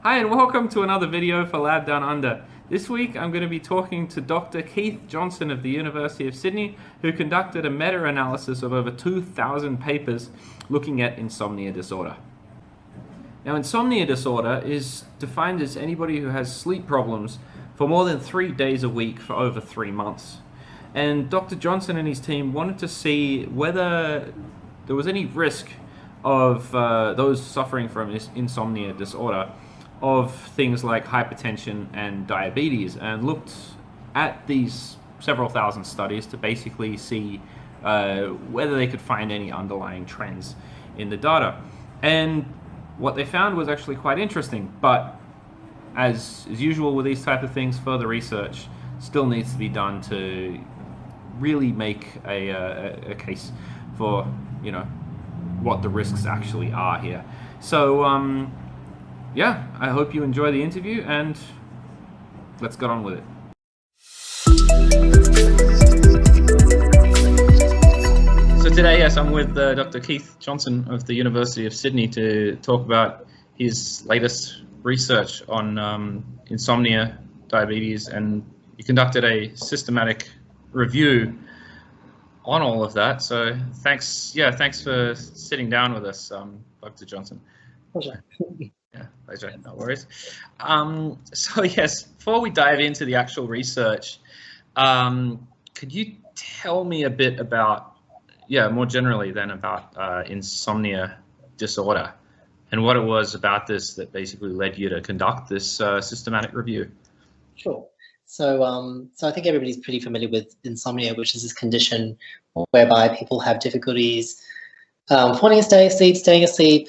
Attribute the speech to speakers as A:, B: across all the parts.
A: Hi and welcome to another video for Lab Down Under. This week I'm going to be talking to Dr. Keith Johnson of the University of Sydney, who conducted a meta-analysis of over 2,000 papers looking at insomnia disorder. Now, insomnia disorder is defined as anybody who has sleep problems for more than 3 days a week for over 3 months. And Dr. Johnson and his team wanted to see whether there was any risk of those suffering from insomnia disorder of things like hypertension and diabetes, and looked at these several thousand studies to basically see whether they could find any underlying trends in the data. And what they found was actually quite interesting, but as is usual with these type of things, further research still needs to be done to really make a case for what the risks actually are here. So yeah, I hope you enjoy the interview, and let's get on with it. So today, yes, I'm with Dr. Keith Johnson of the University of Sydney to talk about his latest research on insomnia, diabetes, and you conducted a systematic review on all of that. So thanks for sitting down with us, Dr. Johnson.
B: Pleasure.
A: Yeah, pleasure. No worries. So yes, before we dive into the actual research, could you tell me a bit about, more generally then, about insomnia disorder and what it was about this that basically led you to conduct this systematic review?
B: Sure. So I think everybody's pretty familiar with insomnia, which is this condition whereby people have difficulties falling asleep, staying asleep,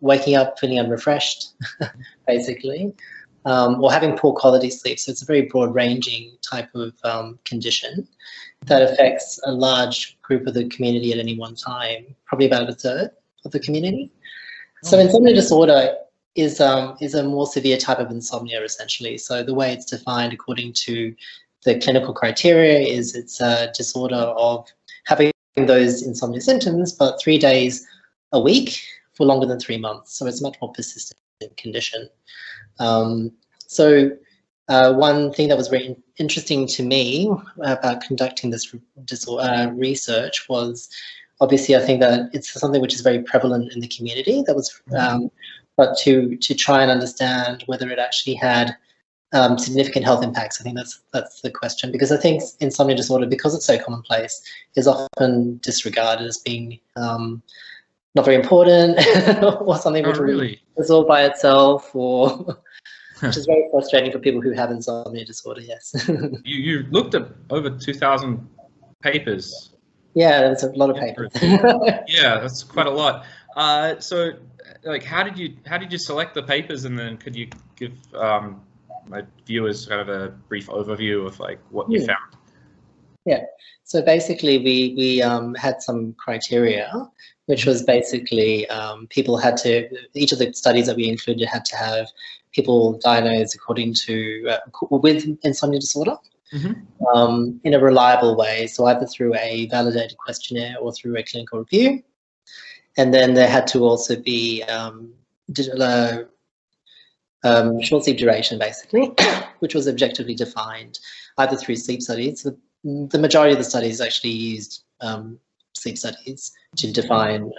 B: waking up feeling unrefreshed, basically, or having poor quality sleep. So it's a very broad-ranging type of condition that affects a large group of the community at any one time, probably about a third of the community. So insomnia disorder is a more severe type of insomnia, essentially. So the way it's defined according to the clinical criteria is it's a disorder of having those insomnia symptoms, but 3 days a week for longer than 3 months. So it's a much more persistent condition. So one thing that was very interesting to me about conducting this research was, obviously, I think that it's something which is very prevalent in the community. That was, but to try and understand whether it actually had significant health impacts. I think that's the question, because I think insomnia disorder, because it's so commonplace, is often disregarded as being not very important or something which will resolve by itself, or which is very frustrating for people who have insomnia disorder. Yes.
A: You looked at over 2,000 papers.
B: Yeah, that's a lot of papers.
A: Yeah, that's quite a lot. So, like, how did you select the papers, and then could you give my viewers kind of a brief overview of like what you found?
B: Yeah, so basically we had some criteria, which was basically people had to, each of the studies that we included had to have people diagnosed according to with insomnia disorder in a reliable way, so either through a validated questionnaire or through a clinical review. And then there had to also be short sleep duration, basically, which was objectively defined either through sleep studies. The majority of the studies actually used sleep studies to define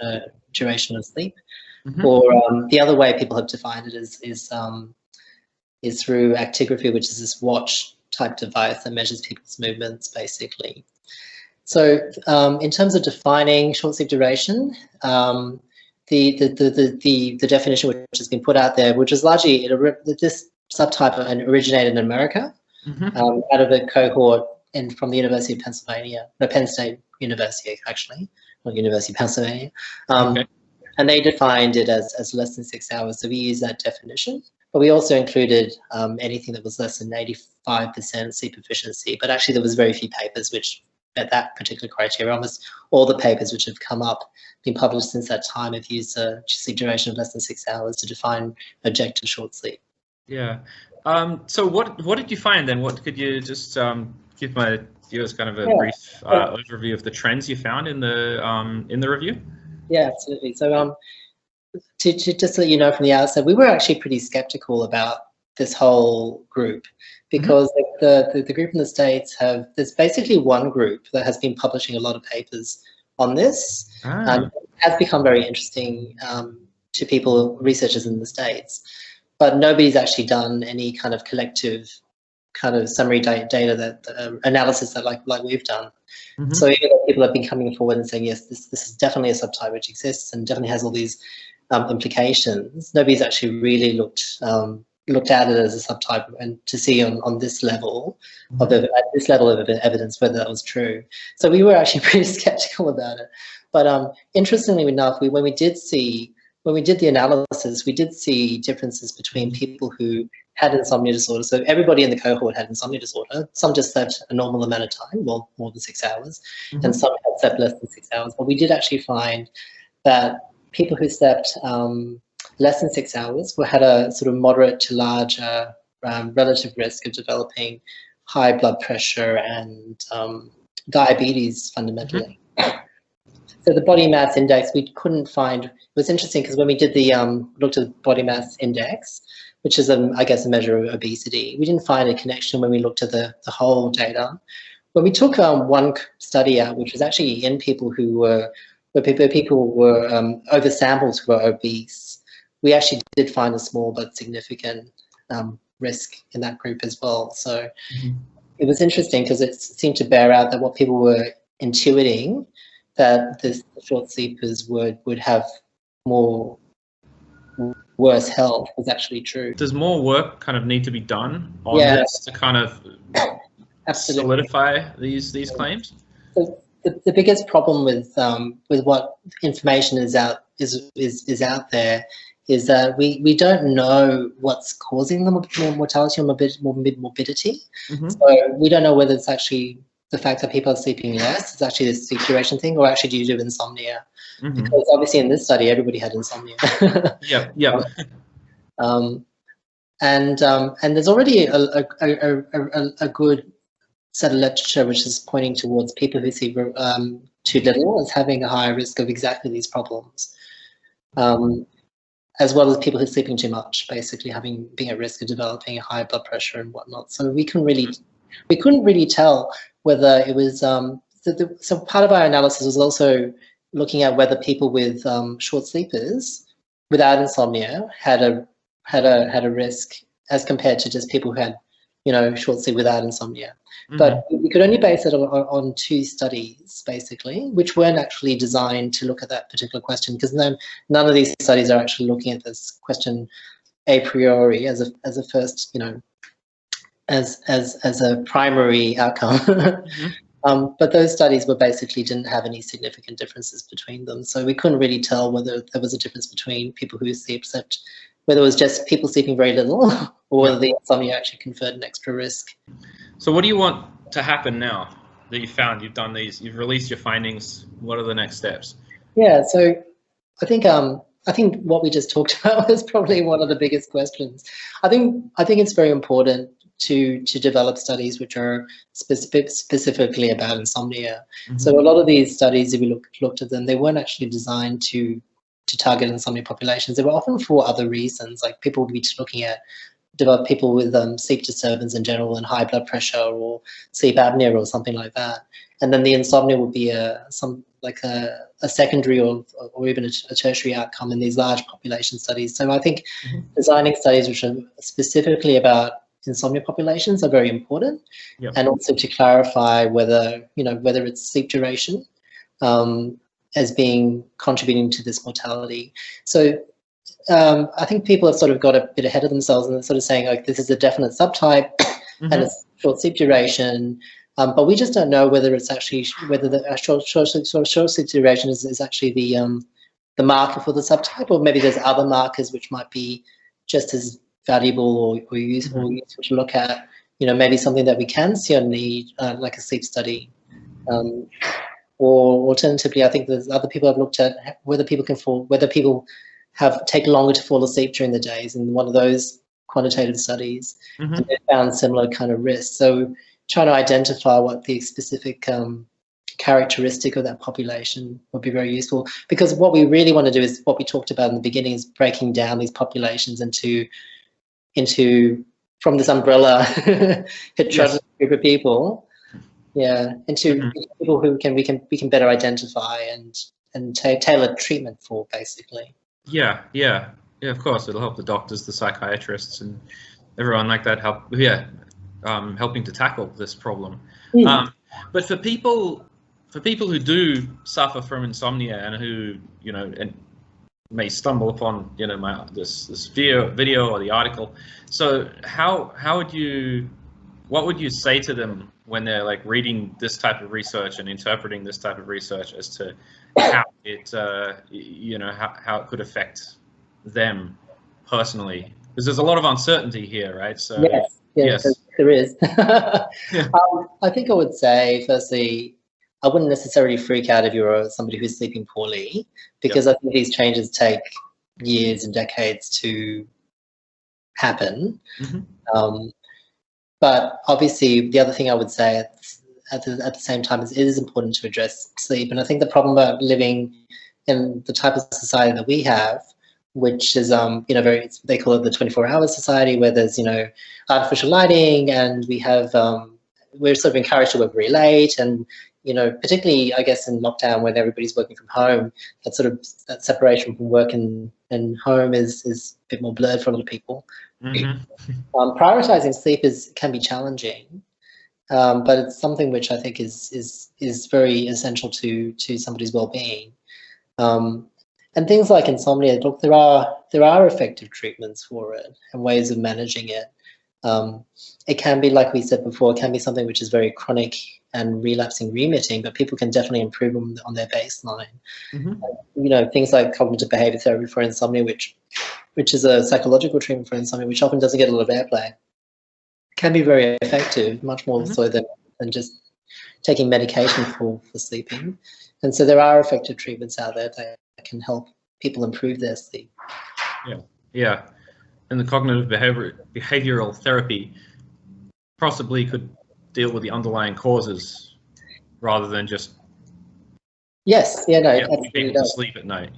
B: duration of sleep. Or the other way people have defined it is through actigraphy, which is this watch type device that measures people's movements, basically. So in terms of defining short sleep duration, the definition which has been put out there, which is largely this subtype originated in America, out of a cohort from the University of Pennsylvania, no, Penn State University, actually, not University of Pennsylvania. And they defined it as less than 6 hours. So we use that definition, but we also included anything that was less than 85% sleep efficiency. But actually, there was very few papers which met that particular criteria. Almost all the papers which have come up, been published since that time, have used a sleep duration of less than 6 hours to define objective short sleep.
A: Yeah. So what did you find then? What could you just give my viewers kind of a brief overview of the trends you found in the review?
B: Yeah, absolutely. So to just let you know from the outset, we were actually pretty skeptical about this whole group because the group in the States there's basically one group that has been publishing a lot of papers on this. It has become very interesting to people, researchers in the States, but nobody's actually done any kind of collective kind of summary data that analysis that like we've done. So even though people have been coming forward and saying, yes, this is definitely a subtype which exists and definitely has all these implications, nobody's actually really looked at it as a subtype and to see on this level at this level of evidence whether that was true. So we were actually pretty skeptical about it. But interestingly enough, when we did the analysis, we did see differences between people who had insomnia disorder. So everybody in the cohort had insomnia disorder. Some just slept a normal amount of time, well, more than 6 hours, and some had slept less than 6 hours. But we did actually find that people who slept less than 6 hours had a sort of moderate to large relative risk of developing high blood pressure and diabetes fundamentally. So the body mass index, we couldn't find, it was interesting because when we did looked at the body mass index, which is, I guess, a measure of obesity, we didn't find a connection when we looked at the whole data. When we took one study out, which was actually in people who were, people were oversampled who were obese, we actually did find a small but significant risk in that group as well. So it was interesting because it seemed to bear out that what people were intuiting, that the short sleepers would have more worse health, was actually true.
A: Does more work kind of need to be done on this to kind of solidify these claims?
B: So the biggest problem with what information is out there is that we don't know what's causing the mortality or morbidity. So we don't know whether it's actually the fact that people are sleeping less is actually a sleep duration thing, or actually due to insomnia. Because obviously in this study, everybody had insomnia. And there's already a good set of literature which is pointing towards people who sleep too little as having a higher risk of exactly these problems, as well as people who are sleeping too much, basically being at risk of developing a high blood pressure and whatnot. So we couldn't really tell whether it was. So part of our analysis was also looking at whether people with short sleepers without insomnia had a risk as compared to just people who had, short sleep without insomnia. But we could only base it on 2 studies, basically, which weren't actually designed to look at that particular question, because none of these studies are actually looking at this question a priori as a first, as a primary outcome. But those studies didn't have any significant differences between them. So we couldn't really tell whether there was a difference between people who slept, whether it was just people sleeping very little or whether the insomnia actually conferred an extra risk.
A: So what do you want to happen now that you've you've released your findings? What are the next steps?
B: Yeah, so I think what we just talked about was probably one of the biggest questions. I think it's very important to develop studies which are specifically about insomnia. So a lot of these studies, if we looked at them, they weren't actually designed to target insomnia populations. They were often for other reasons, like people would be looking at develop people with sleep disturbance in general and high blood pressure or sleep apnea or something like that. And then the insomnia would be a secondary or even a tertiary outcome in these large population studies. So I think designing studies which are specifically about insomnia populations are very important, and also to clarify whether it's sleep duration as being contributing to this mortality. So I think people have sort of got a bit ahead of themselves and sort of saying, like, this is a definite subtype and it's short sleep duration, but we just don't know whether it's actually the short sleep duration is actually the marker for the subtype, or maybe there's other markers which might be just as valuable or useful to look at. Maybe something that we can see on like a sleep study. Or alternatively, I think there's other people have looked at whether people take longer to fall asleep during the days in one of those quantitative studies, and they found similar kind of risks. So trying to identify what the specific characteristic of that population would be very useful, because what we really want to do is what we talked about in the beginning, is breaking down these populations into from this umbrella heterogeneous group of people, into people who we can better identify and tailor treatment for, basically.
A: Yeah, of course, it'll help the doctors, the psychiatrists, and everyone like that helping to tackle this problem. But for people who do suffer from insomnia and who may stumble upon this video or the article, so what would you say to them when they're like reading this type of research and interpreting this type of research as to how it how it could affect them personally? Because there's a lot of uncertainty here, right? So yes.
B: There is. I think I would say, firstly, I wouldn't necessarily freak out if you're somebody who's sleeping poorly, because I think these changes take years and decades to happen. But obviously, the other thing I would say at the same time is it is important to address sleep. And I think the problem about living in the type of society that we have, which is they call it the 24-hour society, where there's artificial lighting, and we have we're sort of encouraged to work very late, and particularly I guess in lockdown when everybody's working from home, that separation from work and home is a bit more blurred for a lot of people. Prioritizing sleep can be challenging, but it's something which I think is very essential to somebody's well-being. And things like insomnia, look, there are effective treatments for it and ways of managing it. It can be, like we said before, it can be something which is very chronic and relapsing, remitting, but people can definitely improve on their baseline. Things like cognitive behavior therapy for insomnia, which is a psychological treatment for insomnia, which often doesn't get a lot of airplay, can be very effective, much more so than just taking medication for sleeping. And so there are effective treatments out there that can help people improve their sleep.
A: Yeah. And the cognitive behavioral therapy possibly could deal with the underlying causes rather than just
B: absolutely
A: people to sleep at night.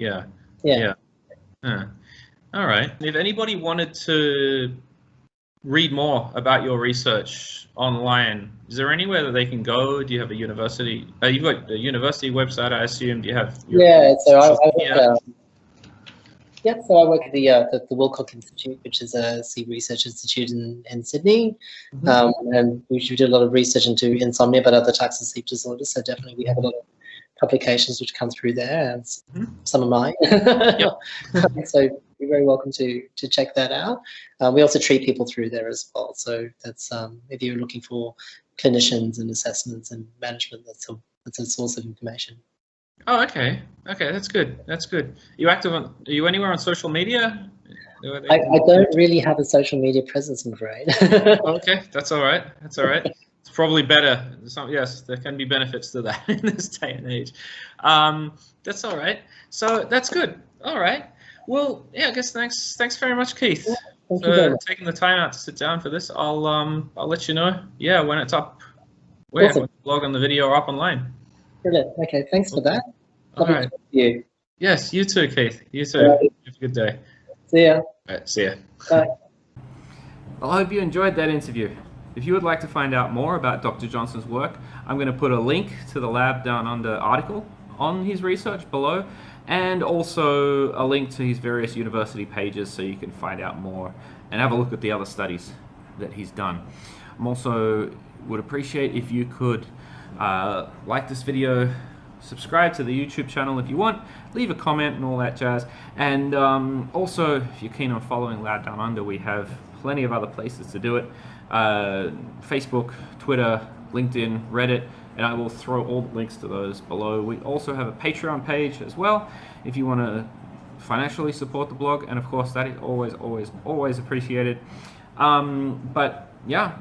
A: All right. If anybody wanted to read more about your research online, is there anywhere that they can go? Do you have a university? You've got a university website, I assume. Do you have?
B: So I work at the Wilcock Institute, which is a sleep research institute in Sydney, and we do a lot of research into insomnia, but other types of sleep disorders. So definitely, we have a lot of publications which come through there, and some of mine. So you're very welcome to check that out. We also treat people through there as well. So that's if you're looking for clinicians and assessments and management, that's a source of information.
A: Oh, okay. That's good. Are you anywhere on social media?
B: I don't really have a social media presence, I'm afraid.
A: Okay, that's all right. It's probably better. Yes, there can be benefits to that in this day and age. That's all right. So that's good. All right. Well, I guess thanks very much, Keith, for taking the time out to sit down for this. I'll let you know. When it's up. When the blog and the video are up online.
B: Brilliant. Okay, thanks for that.
A: All right.
B: To talk to you.
A: Yes, you too, Keith. You too.
B: Right.
A: Have a good day.
B: See ya.
A: All right, see ya.
B: Bye.
A: I hope you enjoyed that interview. If you would like to find out more about Dr. Johnson's work, I'm going to put a link to the Lab Down Under article on his research below, and also a link to his various university pages so you can find out more and have a look at the other studies that he's done. I'm also would appreciate if you could like this video, subscribe to the YouTube channel if you want, leave a comment and all that jazz, and also if you're keen on following Lab Down Under, we have plenty of other places to do it. Facebook, Twitter, LinkedIn, Reddit, and I will throw all the links to those below. We also have a Patreon page as well if you want to financially support the blog, and of course that is always appreciated. But yeah,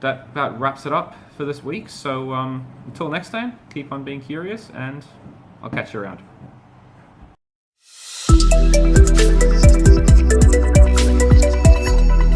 A: that about wraps it up for this week. So until next time, keep on being curious, and I'll catch you around.